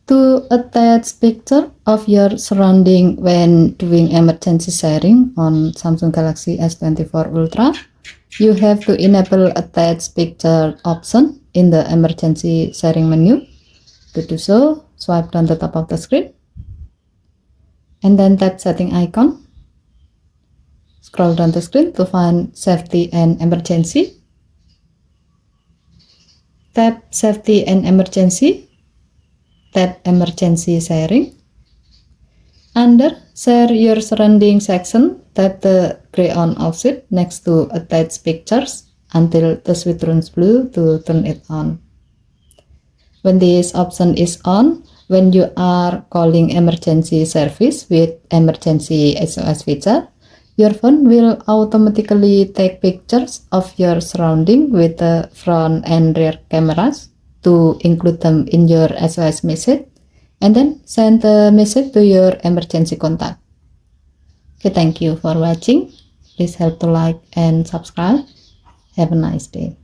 To attach picture of your surrounding when doing emergency sharing on Samsung Galaxy S24 Ultra, you have to enable attach picture option in the emergency sharing menu. To do so, swipe down the top of the screen and then tap setting icon. Scroll down the screen to find safety and emergency. Tap safety and emergency. Tap emergency sharing. Under share your surrounding section, tap the gray on offset next to attach pictures until the switch turns blue to turn it on. When this option is on, when you are calling emergency service with emergency SOS feature, your phone will automatically take pictures of your surrounding with the front and rear cameras to include them in your SOS message and then send the message to your emergency contact. Okay, thank you for watching. Please help to like and subscribe. Have a nice day.